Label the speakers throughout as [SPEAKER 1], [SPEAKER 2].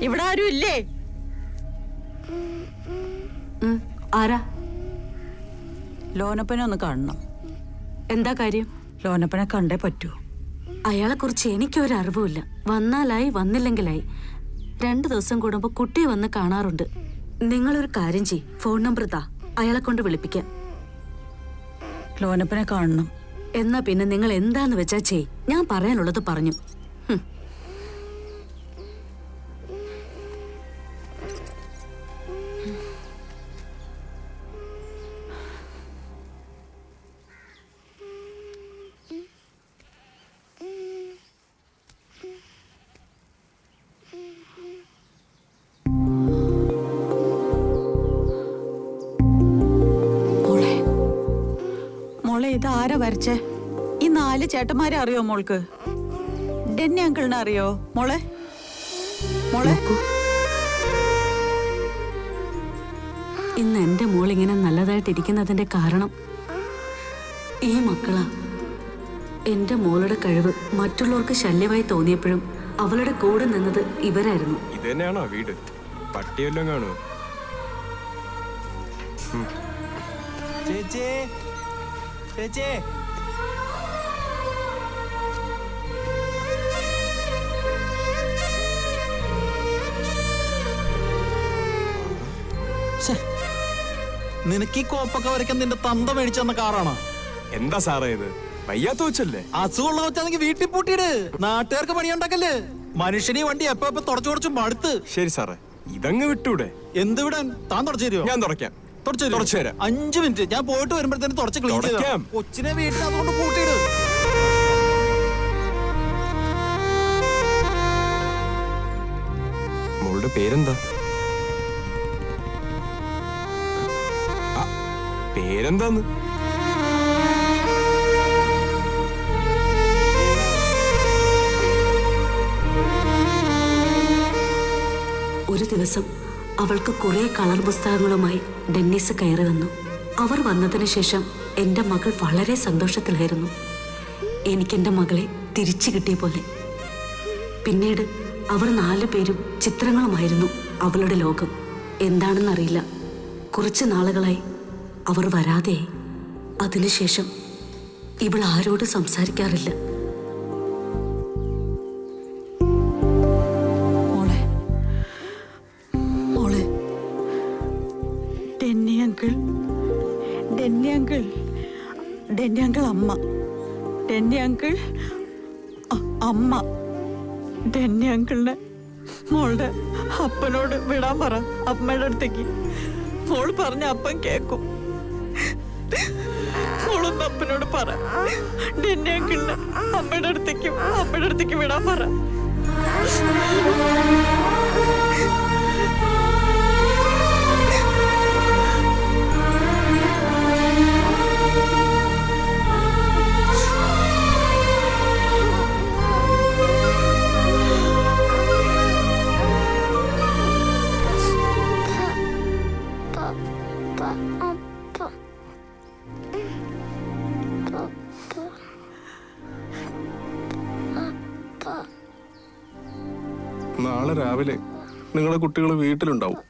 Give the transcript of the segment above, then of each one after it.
[SPEAKER 1] ഇവിടെ ആരും ഇല്ലേ?
[SPEAKER 2] ആരാ?
[SPEAKER 1] ലോനപ്പനെ ഒന്ന് കാണണം.
[SPEAKER 2] എന്താ കാര്യം?
[SPEAKER 1] ലോനപ്പനെ കണ്ടേ പറ്റൂ.
[SPEAKER 2] അയാളെ കുറിച്ച് എനിക്കൊരു അറിവുമില്ല. വന്നാലായി, വന്നില്ലെങ്കിലായി. 2 ദിവസം കൂടുമ്പോ കുട്ടിയെ വന്ന് കാണാറുണ്ട്. നിങ്ങളൊരു കാര്യം ചെയ്യ്, ഫോൺ നമ്പർ താ, അയാളെ കൊണ്ട് വിളിപ്പിക്കാം.
[SPEAKER 1] ലോനപ്പനെ കാണണം.
[SPEAKER 2] എന്നാ പിന്നെ നിങ്ങൾ എന്താന്ന് വെച്ചാ ചെയ്. ഞാൻ പറയാനുള്ളത് പറഞ്ഞു.
[SPEAKER 1] മോളെ, ഇത് ആരാ വരച്ചേ? ഈ 4 ചേട്ടന്മാരെ അറിയോ മോൾക്ക്? ഡെന്നി അങ്കിളിനെ അറിയോ മോളെ? മോളെ,
[SPEAKER 2] ഇന്ന് എന്റെ മോളിങ്ങനെ നല്ലതായിട്ടിരിക്കുന്നതിന്റെ കാരണം ഈ മക്കളാ. എന്റെ മോളുടെ കഴിവ് മറ്റുള്ളവർക്ക് ശല്യമായി തോന്നിയപ്പോഴും അവളുടെ കൂടെ നിന്നത് ഇവരായിരുന്നു.
[SPEAKER 3] ഇത് തന്നെയാണോ വീട്? പട്ടിയെല്ലാം കാണുമോ?
[SPEAKER 4] ചേച്ചി, ചേച്ചി, നിനക്ക് ഈ കോപ്പൊക്കെ വരയ്ക്കാൻ നിന്റെ തന്ത മേടിച്ചെന്ന കാറാണോ?
[SPEAKER 3] എന്താ സാറേ ഇത്? വയ്യാത്ത വെച്ചല്ലേ?
[SPEAKER 4] അസുഖമുള്ള വെച്ചാണെങ്കിൽ വീട്ടിൽ പൂട്ടിയിട്. നാട്ടുകാർക്ക് പണിയുണ്ടാക്കല്ലേ. മനുഷ്യനെ വണ്ടി എപ്പോ തുടച്ചു മടുത്ത്.
[SPEAKER 3] ശരി സാറേ, ഇതങ്ങ് വിട്ടൂടെ?
[SPEAKER 4] എന്ത് വിടാൻ? താൻ തുടച്ചു തരുമോ?
[SPEAKER 3] ഞാൻ തുടയ്ക്കാം.
[SPEAKER 4] തുടച്ചു തരാം. 5 മിനിറ്റ് ഞാൻ പോയിട്ട് വരുമ്പോഴത്തേനും തുടച്ച് ക്ലീൻ ചെയ്യാം. കൊച്ചിനെ വീട്ടിൽ അതുകൊണ്ട് പൂട്ടിയിട്.
[SPEAKER 3] മോളുടെ പേരെന്താ? പേരെന്താന്ന്?
[SPEAKER 2] ഒരു ദിവസം അവൾക്ക് കുറെ കളർ പുസ്തകങ്ങളുമായി ഡെന്നീസ് കയറി വന്നു. അവർ വന്നതിന് ശേഷം എൻ്റെ മകൾ വളരെ സന്തോഷത്തിലായിരുന്നു. എനിക്കെൻ്റെ മകളെ തിരിച്ചു കിട്ടിയ പോലെ. പിന്നീട് അവർ 4 പേരും ചിത്രങ്ങളുമായിരുന്നു അവളുടെ ലോകം. എന്താണെന്നറിയില്ല, കുറച്ച് നാളുകളായി അവർ വരാതെയായി. അതിനുശേഷം ഇവൾ ആരോട് സംസാരിക്കാറില്ല.
[SPEAKER 1] ഡെന്നി അങ്കിൾ അമ്മ. ഡെന്നി അങ്കിൾ അമ്മ. ഡെന്നി അങ്കിളിനെ മോളുടെ അപ്പനോട് വിടാൻ പറ, അമ്മയുടെ അടുത്തേക്ക്. മോള് പറഞ്ഞ അപ്പൻ കേക്കും. മോളൊന്ന് അപ്പനോട് പറ, ഡെന്നി അങ്കിളിനെ അമ്മയുടെ അടുത്തേക്ക് വിടാൻ പറ.
[SPEAKER 3] നാളെ രാവിലെ നിങ്ങളുടെ കുട്ടികൾ വീട്ടിലുണ്ടാവും.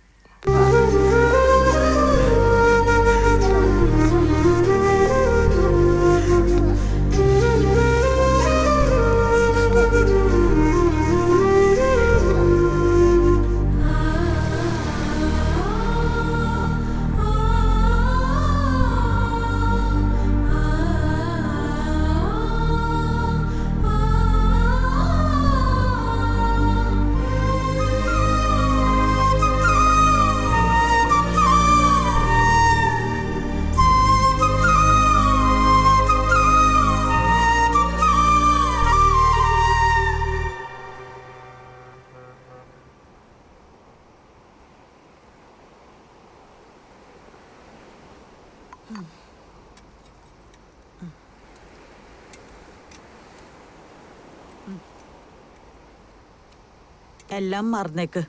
[SPEAKER 3] എല്ലാം മറന്നേക്ക്.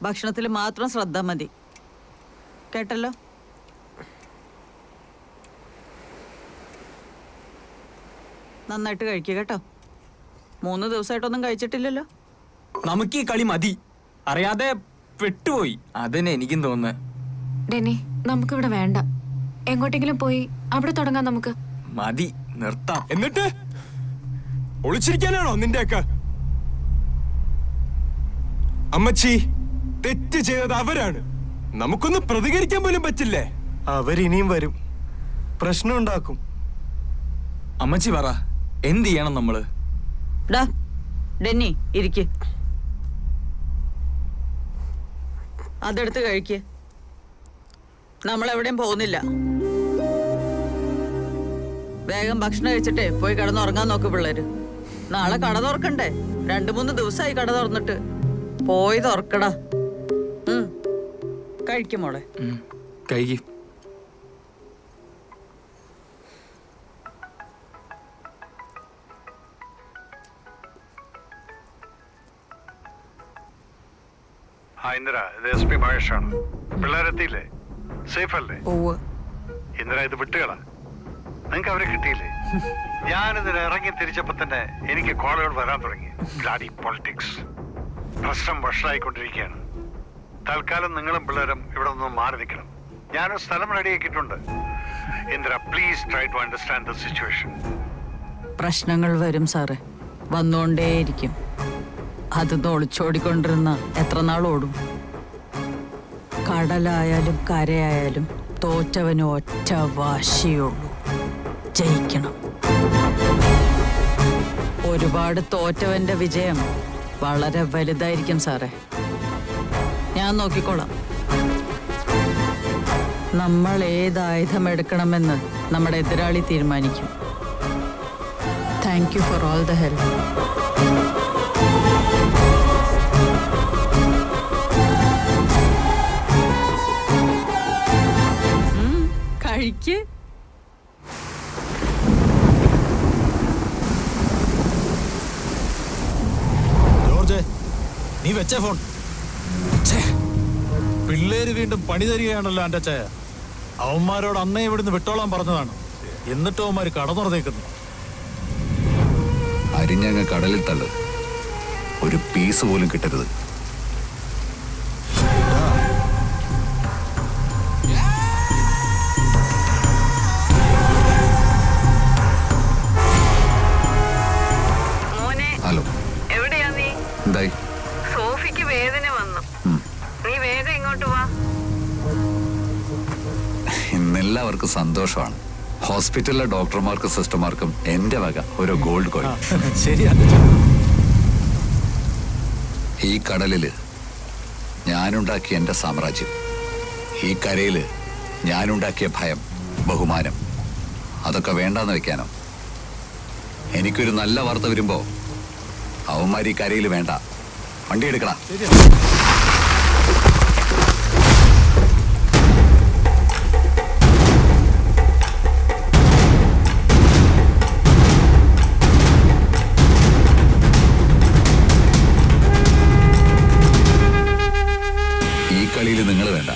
[SPEAKER 3] ഭക്ഷണത്തിൽ മാത്രം ശ്രദ്ധ മതി. കേട്ടല്ലോ? നന്നായിട്ട് കഴിക്കുക കേട്ടോ. 3 ദിവസമായിട്ടൊന്നും കഴിച്ചിട്ടില്ലല്ലോ.
[SPEAKER 4] നമുക്ക് ഈ കളി മതി.
[SPEAKER 5] അറിയാതെ പെട്ടുപോയി. അതിന് എനിക്കും തോന്നുന്നത്.
[SPEAKER 6] ഡെന്നി, നമുക്കിവിടെ വേണ്ട. എങ്ങോട്ടെങ്കിലും പോയി അവിടെ തുടങ്ങാം നമുക്ക്.
[SPEAKER 5] മതി, നിർത്താം.
[SPEAKER 7] എന്നിട്ട് ഒളിച്ചിരിക്കാനാണോ നിന്റെയൊക്കെ? അമ്മച്ചി, തെറ്റ് ചെയ്തത് അവരാണ്. നമുക്കൊന്ന് പ്രതികരിക്കാൻ പോലും പറ്റില്ലേ?
[SPEAKER 8] അവരിനിയും വരും, പ്രശ്നം ഉണ്ടാക്കും.
[SPEAKER 5] അമ്മച്ചി പറ, എന്ത് ചെയ്യണം നമ്മള്?
[SPEAKER 3] ഡാ ഡെന്നി, ഇരിക്ക്. അതെടുത്ത് കഴിക്ക്. നമ്മളെവിടെയും പോകുന്നില്ല. വേഗം ഭക്ഷണം കഴിച്ചിട്ടേ പോയി കിടന്നുറങ്ങാൻ നോക്ക് പിള്ളേര്. നാളെ കട തുറക്കണ്ടേ? 2-3 ദിവസമായി കട തുറന്നിട്ട്. പോയി തുറക്കടാ. കഴിക്കും മോളെ.
[SPEAKER 5] കഴിക്കും.
[SPEAKER 9] ഇന്ദിര, ഇത് SP മഹേഷാണ്. പിള്ളേരെത്തിയില്ലേ? സേഫ് അല്ലേ? ഇന്ദിര, ഇത് വിട്ടുകള. നിങ്ങക്ക് അവരെ കിട്ടിയില്ലേ? ഞാനിതിന് ഇറങ്ങി തിരിച്ചപ്പോ തന്നെ എനിക്ക് കോളുകൾ വരാൻ തുടങ്ങി. Bloody politics. പ്രശ്നം വഷളായിക്കൊണ്ടിരിക്കുകയാണ്. തൽക്കാലം നിങ്ങളും പിള്ളേരും ഇവിടെ നിന്ന് മാറി നിൽക്കണം. ഞാനൊരു സ്ഥലം റെഡിയാക്കിയിട്ടുണ്ട്. Indira, please try to understand the situation.
[SPEAKER 3] പ്രശ്നങ്ങൾ വരും സാറേ, വന്നുകൊണ്ടേയിരിക്കും. അതൊന്ന് ഒളിച്ചോടിക്കൊണ്ടിരുന്ന എത്ര നാൾ ഓടും? കടലായാലും കരയായാലും തോറ്റവന് ഒറ്റ വാശിയുള്ളൂ, ജയിക്കണം. ഒരുപാട് തോറ്റവന്റെ വിജയം വളരെ വലുതായിരിക്കും സാറേ. ഞാൻ നോക്കിക്കോളാം. നമ്മൾ ഏത് ആയുധം എടുക്കണമെന്ന് നമ്മുടെ എതിരാളി തീരുമാനിക്കും. Thank you for all the help. കഴിക്ക്.
[SPEAKER 4] ജോർജ്, നീ വെച്ച ഫോൺ. പിള്ളേര് വീണ്ടും പണി തരികയാണല്ലോ എൻ്റെ അച്ഛായ. അവന്മാരോട് അന്നേ ഇവിടുന്ന് വിട്ടോളാൻ പറഞ്ഞതാണ്. എന്നിട്ടും അവന്മാര് കട തുറന്നേക്കുന്നു.
[SPEAKER 10] അരിഞ്ഞങ്ങ് കടലിൽ തള്ളു. ഒരു പീസ് പോലും കിട്ടരുത്. ഹലോ,
[SPEAKER 1] എവിടെയാ നീ?
[SPEAKER 10] എന്തായി?
[SPEAKER 1] സോഫിക്ക് വേദന വന്നു. നീ വേഗം ഇങ്ങോട്ട് വാ.
[SPEAKER 10] ഇന്നെല്ലാവർക്കും സന്തോഷമാണ്. ഹോസ്പിറ്റലിലെ ഡോക്ടർമാർക്കും സിസ്റ്റർമാർക്കും എന്റെ വക ഒരു ഗോൾഡ് കോയിൻ.
[SPEAKER 4] ശരിയാണ്.
[SPEAKER 10] ഈ കടലില് ഞാനുണ്ടാക്കിയ എന്റെ സാമ്രാജ്യം, ഈ കരയില് ഞാനുണ്ടാക്കിയ ഭയം, ബഹുമാനം, അതൊക്കെ വേണ്ടാന്ന് വെക്കാനോ? എനിക്കൊരു നല്ല വാർത്ത വരുമ്പോ അവന്മാർ ഈ കരയിൽ വേണ്ട. വണ്ടി എടുക്കടാ. ഈ കളിയിൽ നിങ്ങൾ വേണ്ട.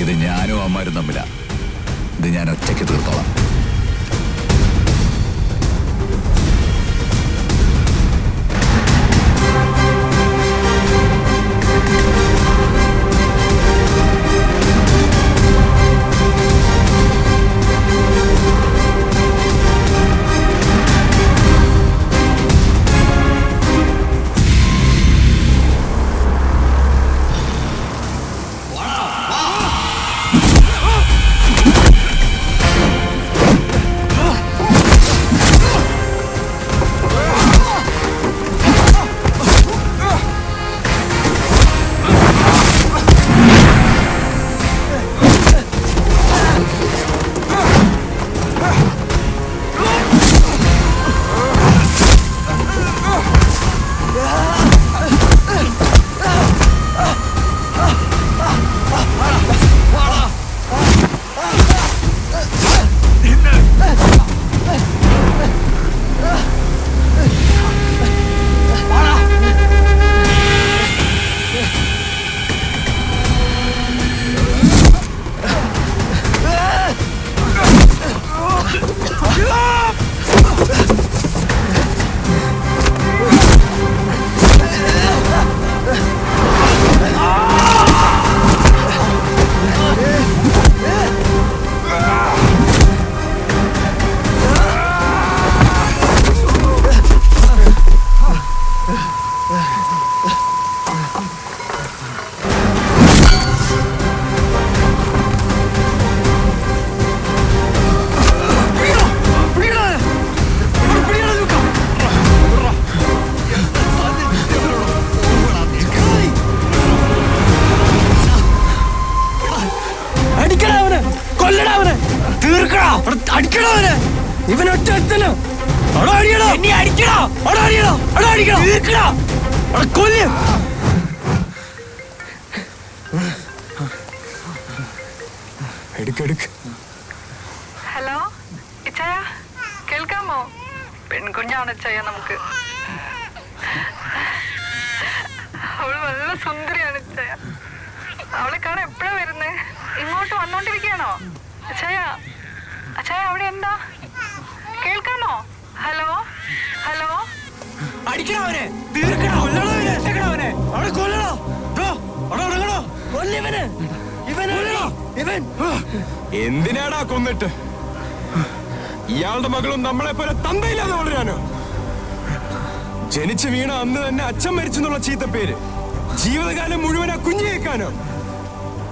[SPEAKER 10] ഇത് ഞാനും അവന്മാരും തമ്മിലാ. ഇത് ഞാൻ ഒറ്റയ്ക്ക് തീർത്തോളാം.
[SPEAKER 11] ഹലോ ഇച്ചയ കേൾക്കാമോ? പെൺകുഞ്ഞാണ് ഇച്ചയ. നമുക്ക് അവള് നല്ല സുന്ദരിയാണ് ഇച്ചയ. അവളെ കാണാൻ എപ്പോഴാ വരുന്നേ? ഇങ്ങോട്ട് വന്നോണ്ടിരിക്കണോ അച്ഛയ? അച്ഛയ അവിടെ എന്താ? കേൾക്കാമോ? Hello hello.
[SPEAKER 7] എന്തിനാടാ കൊന്നിട്ട്? ഇയാളുടെ മകളും നമ്മളെ പോലെ തന്തയില്ലാതെ വളരാനോ? ജനിച്ചു വീണ അന്ന് തന്നെ അച്ഛൻ മരിച്ചെന്നുള്ള ചീത്തപ്പേര് ജീവിതകാലം മുഴുവൻ ആ കുഞ്ഞു കേൾക്കാനോ?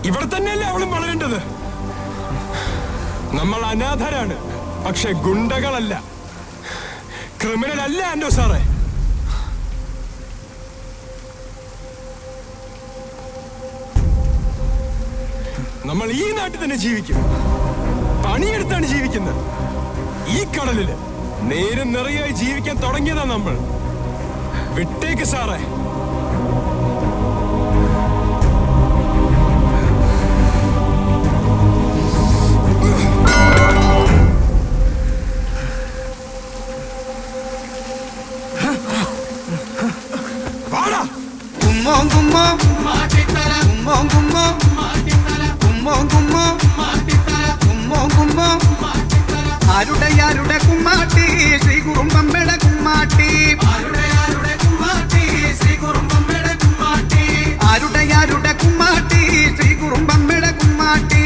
[SPEAKER 7] ഇവിടെ തന്നെയല്ലേ അവളും വളരേണ്ടത്? നമ്മൾ അനാഥരാണ്, പക്ഷെ ഗുണ്ടകളല്ല, ക്രിമിനൽ അല്ല ആൻഡോ സാറേ. നമ്മൾ ഈ നാട്ടിൽ തന്നെ ജീവിക്കും, പണിയെടുത്താണ് ജീവിക്കുന്നത്. ഈ കടലില് നേരം നിറയായി ജീവിക്കാൻ തുടങ്ങിയതാ നമ്മൾ. വിട്ടേക്ക് സാറേ.
[SPEAKER 12] ആരുടെ കുമ്മാട്ടി ശ്രീ കുറുമ്പമ്മയുടെ കുമ്മാട്ടി. ആരുടെ കുമ്മാട്ടി ശ്രീ കുറുമ്പമ്മയുടെ കുമ്മാട്ടി. ആരുടെ കുമ്മാട്ടി ശ്രീ കുറുമ്പമ്മയുടെ കുമ്മാട്ടി.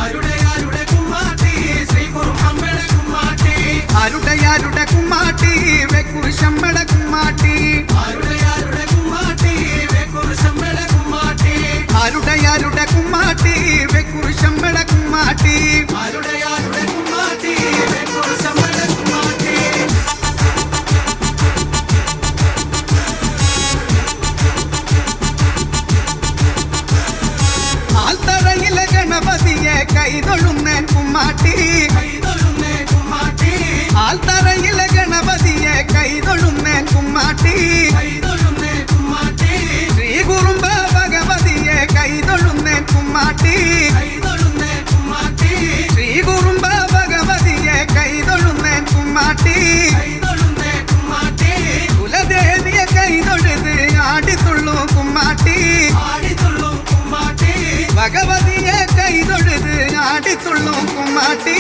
[SPEAKER 12] ആരുടെ കുമ്മാട്ടി ശ്രീ കുറുമ്പമ്മയുടെ കുമ്മാട്ടി. ആരുടെ കുമ്മാട്ടി വെക്കുറിശമ്മയുടെ കുമ്മാട്ടി. ആരുടെ കുമ്മാട്ടി വെക്കുറിശമ്മയുടെ കുമ്മാട്ടി. ആരുടെ കുമ്മാട്ടി വെക്കുറിശമ്മയുടെ കുമ്മാട്ടി. ആരുടെ കുമ്മാട്ടി വെക്കുറിശമ്മയുടെ കുമ്മാട്ടി. ആൽത്തറയിലെ ഗണപതിയെ കൈതൊഴുന്നേൻ കുമ്മാട്ടി. ആൽത്തറയിലെ ഗണപതിയെ കൈതൊഴുന്നേൻ കുമ്മാട്ടി. ശ്രീ കുറുമ്പ ഭഗവതിയെ കൈതൊഴുന്നേൻ കുമ്മാട്ടി. ശ്രീ കുറുമ്പ ഭഗവതിയെ കൈതൊഴുന്നേൻ കുമ്മാട്ടി. കുലദേവിയെ കൈതൊഴുത് ആടിത്തുള്ളു കുമ്മാട്ടി. ഭഗവതിയെ കൈതൊഴുത് ആടിത്തുള്ളു കുമ്മാട്ടി.